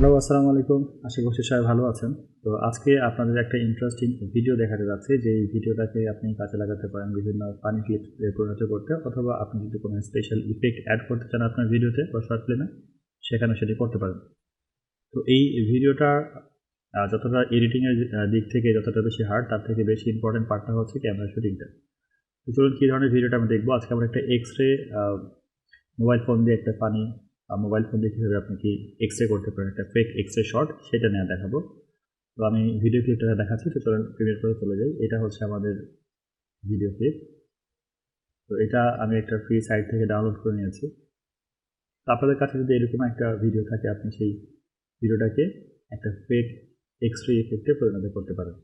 Hello, আসসালামু আলাইকুম। আশা করছি সবাই ভালো আছেন। তো আজকে আপনাদের একটা ইন্টারেস্টিং ভিডিও দেখাতে যাচ্ছি, যে এই ভিডিওটাকে আপনি কাজে লাগাতে পারেন বিভিন্ন ফানি ক্লিপ পরিণত করতে, অথবা আপনি যদি কোনো স্পেশাল ইফেক্ট অ্যাড করতে চান আপনার ভিডিওতে বা শর্ট ফিল্মে, সেখানে সেটি করতে পারেন। তো এই ভিডিওটা যতটা এডিটিংয়ের দিক থেকে যতটা বেশি হার্ড, তার থেকে বেশি ইম্পর্টেন্ট পার্টটা হচ্ছে ক্যামেরা শুটিংটা। তো চলুন কী ধরনের ভিডিওটা আমরা দেখবো। আজকে আমরা একটা এক্স-রে মোবাইল ফোন দিয়ে একটা ফানি মোবাইল ফোন দিয়ে কীভাবে আপনি কি এক্স-রে করতে পারেন, একটা ফেক এক্স-রে শট, সেটা নিয়ে দেখাবো। তো আমি ভিডিও ক্লিপটা দেখাচ্ছি। তো চলুন প্রিমিয়ার করে চলে যাই। এটা হচ্ছে আমাদের ভিডিও ক্লিপ। তো এটা আমি একটা ফ্রি সাইট থেকে ডাউনলোড করে নিয়েছি। তো আপনাদের কাছে যদি এরকম একটা ভিডিও থাকে, আপনি সেই ভিডিওটাকে একটা ফেক এক্স-রে ইফেক্টে পরিণত করতে পারেন।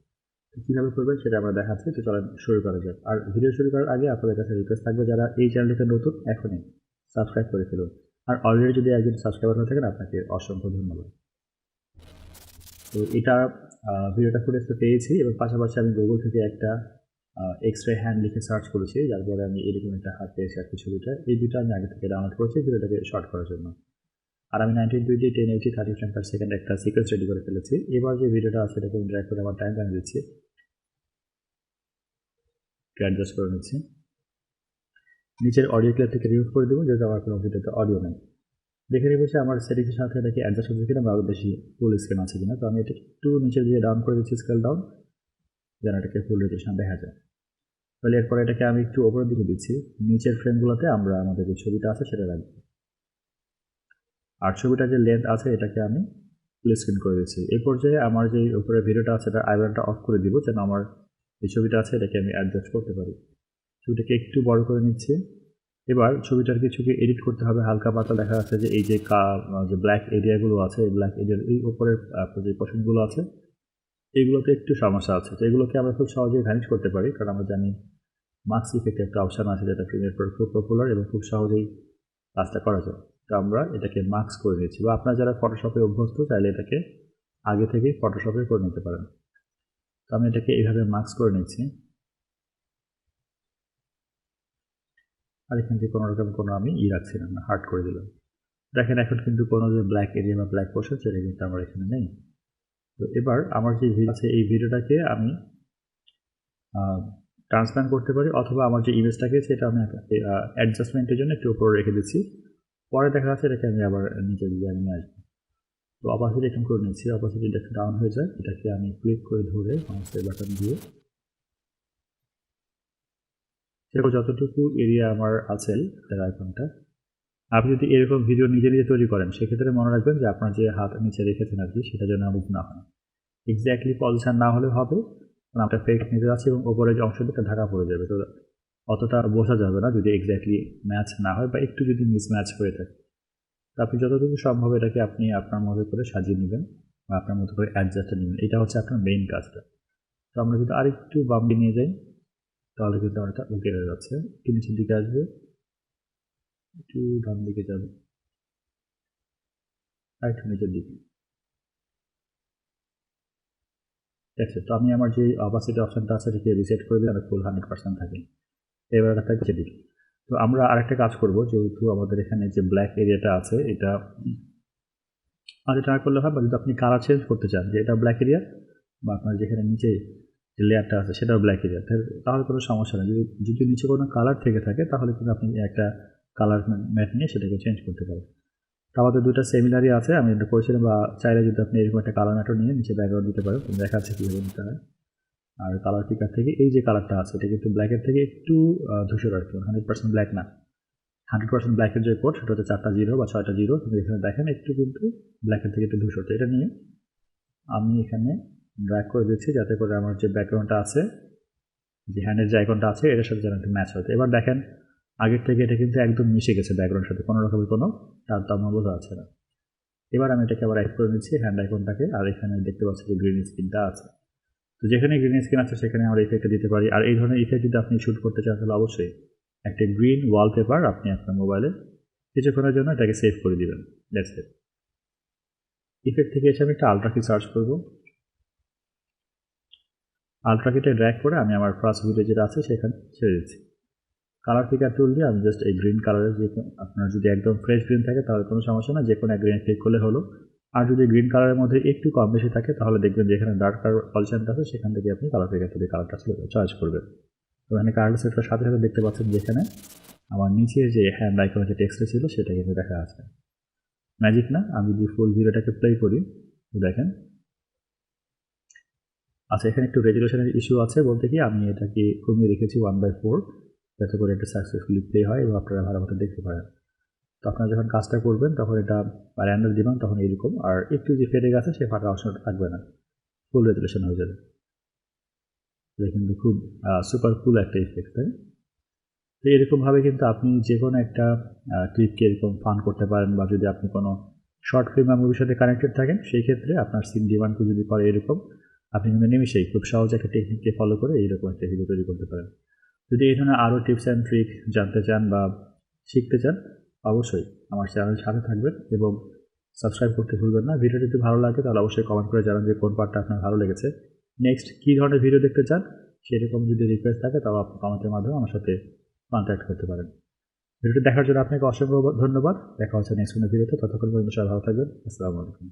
তো কীভাবে করবেন সেটা আমরা দেখাচ্ছি। তো চলেন শুরু করা যাক। আর ভিডিও শুরু করার আগে আপনাদের কাছে রিকোয়েস্ট থাকবে, যারা এই চ্যানেলটিতে নতুন, এখনই সাবস্ক্রাইব করে ফেলুন। আর অলরেডি যদি একজন সাবস্ক্রাইবার হয়ে থাকেন, আপনাকে অসংখ্য ধন্যবাদ। তো এটা ভিডিওটা ফুটেজ তো পেয়েছি, এবং পাশাপাশি আমি গুগল থেকে একটা এক্স-রে হ্যান্ড লিখে সার্চ করেছি, যার পরে আমি এরকম একটা হাত পেয়েছি আর কি ছবিটা। এই দুটো আমি আগে থেকে ডাউনলোড করেছি ভিডিওটাকে শর্ট করার জন্য। আর আমি 1920 1080 30 ফ্রেম পার সেকেন্ড একটা সিকোয়েন্স রেডি করে ফেলেছি। এবার যে ভিডিওটা আছে এটাকে আমি ড্র্যাগ করে আমার টাইম লাইন দিচ্ছি, অ্যাডজাস্ট করে নিচ্ছি। নিচের অডিও ক্লিপ থেকে রিমুভ করে দেবো, যেহেতু আমার কোনো ভিডিওতে অডিও নেই। দেখে নিব যে আমার সেটিংসের সাথে এটাকে অ্যাডজাস্ট হচ্ছে কিনা, বা আরও বেশি ফুল স্ক্রিন আছে কিনা। তো আমি এটা একটু নিচের দিকে ডাউন করে দিচ্ছি, স্কেল ডাউন, যেন এটাকে ফুল রেজোলিউশন দেখা যায়। তাহলে এরপরে এটাকে আমি একটু ওপরের দিকে দিচ্ছি। নিচের ফ্রেমগুলোতে আমরা আমাদের যে ছবিটা আছে সেটা রাখবো। আর ছবিটার যে লেন্থ আছে এটাকে আমি ফুল স্ক্রিন করে দিচ্ছি। এই পর্যায়ে আমার যে উপরে ভিডিওটা আছে এটার আইবারটা অফ করে দিব, যেন আমার যে ছবিটা আছে এটাকে আমি অ্যাডজাস্ট করতে পারি। ছবিটাকে একটু বড় করে নিচ্ছি। এবার ছবিটার কিছুকে এডিট করতে হবে। হালকা পাতলা দেখা যাচ্ছে যে এই যে যে ব্ল্যাক এরিয়াগুলো আছে, এই ব্ল্যাক এরিয়ার এই উপরের যে পোর্শনগুলো আছে, এইগুলোতে একটু সমস্যা আছে। তো এগুলোকে আমরা খুব সহজেই ভ্যানিশ করতে পারি, কারণ আমরা জানি মাস্ক ইফেক্ট একটা অপশান আছে, যেটা প্রিমিয়ার প্রো খুব পপুলার এবং খুব সহজেই কাজটা করা যায়। তো আমরা এটাকে মাস্ক করে নিচ্ছি, বা আপনারা যারা ফটোশপে অভ্যস্ত চাইলে এটাকে আগে থেকেই ফটোশপে করে নিতে পারেন। তো আমি এটাকে এইভাবে মাস্ক করে নিচ্ছি। আর এখান থেকে কোনো রকম কোনো আমি রাখছি না, হার্ড করে দিলাম। দেখেন এখন কিন্তু কোনো যে ব্ল্যাক এরিয়া বা ব্ল্যাক পোর্শন সেটা কিন্তু আমার এখানে নেই। তো এবার আমার যে ভিডিও আছে এই ভিডিওটাকে আমি ট্রান্সপ্ল্যান্ট করতে পারি, অথবা আমার যে ইমেজটাকে সেটা আমি অ্যাডজাস্টমেন্টের জন্য একটু উপরে রেখে দিচ্ছি। পরে দেখা যাচ্ছে এটাকে আমি আবার নিচে দিকে আমি নিয়ে আসবো। তো অপাসিটি এখন করে নিচ্ছি। অপাসিটিটা একটু ডাউন হয়ে যায়, এটাকে আমি ক্লিক করে ধরে মাউসের বাটন দিয়ে সেরকম যতটুকু এরিয়া আমার আছে তার আইকনটা। আপনি যদি এরকম ভিডিও নিজে নিজে তৈরি করেন, সেক্ষেত্রে মনে রাখবেন যে আপনার যে হাত নিচে রেখেছেন আর কি, সেটা যেন মুভ না হয়। এক্স্যাক্টলি পজিশন না হলেও হবে, কারণ আপনার ফেক নিতে যাচ্ছে এবং ওপরে যে অংশটা ঢাকা পড়ে যাবে। তো অতটা বোঝা যাবে না যদি এক্স্যাক্টলি ম্যাচ না হয়, বা একটু যদি মিসম্যাচ হয়ে থাকে। তো আপনি যতটুকু সম্ভব এটাকে আপনি আপনার মতো করে সাজিয়ে নেবেন, বা আপনার মতো করে অ্যাডজাস্টে নেবেন। এটা হচ্ছে আপনার মেইন কাজটা। তো আমরা যদি আরেকটু বাম দিকে নিয়ে যাই, তাহলে কিন্তু আমার এটা ওকে হয়ে যাচ্ছে। একটু নিচের দিকে আসবে, একটু ডান দিকে যাবে, আর একটু নিচের দিকে। দেখছে তো আমি আমার যে অপাসিটি অপশনটা আছে সেটাকে রিসেট করে দিলে ফুল 100% থাকে। এবার একটা দিকে। তো আমরা আরেকটা কাজ করব, যেহেতু আমাদের এখানে যে ব্ল্যাক এরিয়াটা আছে এটা আর এটা না করলে হয়, বা যদি আপনি কালার চেঞ্জ করতে চান যে এটা ব্ল্যাক এরিয়া, বা আপনার যেখানে নিচে যে লেয়ারটা আছে সেটাও ব্ল্যাক এরিয়া, তাহলে কোনো সমস্যা নেই। যদি নিচে কোনো কালার থেকে থাকে তাহলে কিন্তু আপনি একটা কালার ম্যাট নিয়ে সেটাকে চেঞ্জ করতে পারেন। তো আমাদের দুটো সেমিনারই আছে, আমি এটা করেছিলাম। বা চাইলে যদি আপনি এরকম একটা কালার ম্যাটও নিয়ে নিচে ব্যাকগ্রাউন্ড দিতে পারেন, দেখাচ্ছে কীভাবে নিতে হয়। আর কালার পিকার থেকে এই যে কালারটা আছে এটা কিন্তু ব্ল্যাকের থেকে একটু ধূসর আর কি, 100% ব্ল্যাক না। 100% ব্ল্যাকের যে কোড সেটা হচ্ছে 4টা জিরো বা 6টা জিরো, কিন্তু এখানে দেখেন একটু কিন্তু ব্ল্যাকের থেকে একটু ধূসর। তো এটা নিয়ে আমি এখানে ড্র্যাগ করে দিচ্ছি, যাতে করে আমার যে ব্যাকগ্রাউন্ডটা আছে, যে হ্যান্ডের যে আইকনটা আছে এটার সাথে যেন একটু ম্যাচ হতো। এবার দেখেন আগের থেকে এটা কিন্তু একদম মিশে গেছে ব্যাকগ্রাউন্ডের সাথে, কোনো রকমের কোনো তারতম্য বোঝা যাচ্ছে না। এবার আমি এটাকে আবার অ্যাড করে নিচ্ছি হ্যান্ড আইকনটাকে, আর এখানে দেখতে পাচ্ছি যে গ্রিন স্ক্রিনটা আছে। তো যেখানে গ্রিন স্ক্রিন আছে সেখানে আমরা ইফেক্টটা দিতে পারি। আর এই ধরনের ইফেক্ট যদি আপনি শ্যুট করতে চান, তাহলে অবশ্যই একটা গ্রিন ওয়ালপেপার আপনি আপনার মোবাইলে কিছুক্ষণের জন্য এটাকে সেভ করে দিবেন। That's it. ইফেক্ট থেকে এসে আমি একটা আলট্রাকি সার্চ করব। আলট্রাকিতে ড্র্যাগ করে আমি আমার ফার্স্ট ভিডিও যেটা আছে সেখানে ছেড়ে দিচ্ছি। কালার পিকার টুল দিয়ে আমি জাস্ট এই গ্রিন কালারের, যে আপনার যদি একদম ফ্রেশ গ্রিন থাকে তাহলে কোনো সমস্যা না, যে কোনো এক গ্রিন ক্লিক করলে হলো। আর যদি গ্রিন কালারের মধ্যে একটু কম বেশি থাকে তাহলে দেখবেন যেখানে ডার্ক কালার অপশন আছে সেখান থেকে আপনি কালার প্যাকেট থেকে কালারটা চয়েস করবেন। তো এখানে কালার সেট করার সাথে সাথে দেখতে পাচ্ছেন যেখানে আমার নিচে যে হ্যান্ড আইকনের যে টেক্সটটা ছিল সেটা কিন্তু দেখা আছে। ম্যাজিক না? আমি যদি ফুল ভিডিওটাকে প্লে করি দেখেন। আচ্ছা, এখানে একটু রেজুলেশনের ইস্যু আছে বলতে কি আমি এটাকে কমিয়ে রেখেছি 1/4 যাতে করে এটা সাকসেসফুলি প্লে হয় এবং আপনারা ভালো মতো দেখতে পারেন। তো আপনারা যখন কাজটা করবেন তখন এটা র্যান্ডার দিবেন তখন এরকম, আর একটু যে ফেটে গেছে সে ফাটা অপশনটা থাকবে না, ফুল রেজুলেশন হয়ে যাবে। এটা কিন্তু খুব সুপার কুল একটা ইফেক্ট, তাই? তো এরকমভাবে কিন্তু আপনি যে কোনো একটা ক্লিপকে এরকম ফান করতে পারেন, বা যদি আপনি কোনো শর্ট ফিল্ম বা মুভির সাথে কানেক্টেড থাকেন সেই ক্ষেত্রে আপনার সিন ডিমান্ডকে যদি করে এরকম, আপনি কিন্তু নিমিশেই খুব সহজে একটা টেকনিককে ফলো করে এইরকম একটা ভিডিও তৈরি করতে পারেন। যদি এই ধরনের আরও টিপস অ্যান্ড ট্রিক জানতে চান বা শিখতে চান অবশ্যই আমার চ্যানেল সাথে থাকবেন এবং সাবস্ক্রাইব করতে ভুলবেন না। ভিডিওটি যদি ভালো লাগে তাহলে অবশ্যই কমেন্ট করে জানান যে কোন পার্টটা আপনার ভালো লেগেছে, নেক্সট কী ধরনের ভিডিও দেখতে চান সেরকম যদি রিকোয়েস্ট থাকে তাও আপনি কমেন্টের মাধ্যমে আমার সাথে কন্ট্যাক্ট করতে পারেন। ভিডিওটি দেখার জন্য আপনাকে অসংখ্য ধন্যবাদ। দেখা হচ্ছে নেক্সট কোনো ভিডিওতে। ততক্ষণ পর্যন্ত সবাই ভালো থাকবেন। আসসালামু আলাইকুম।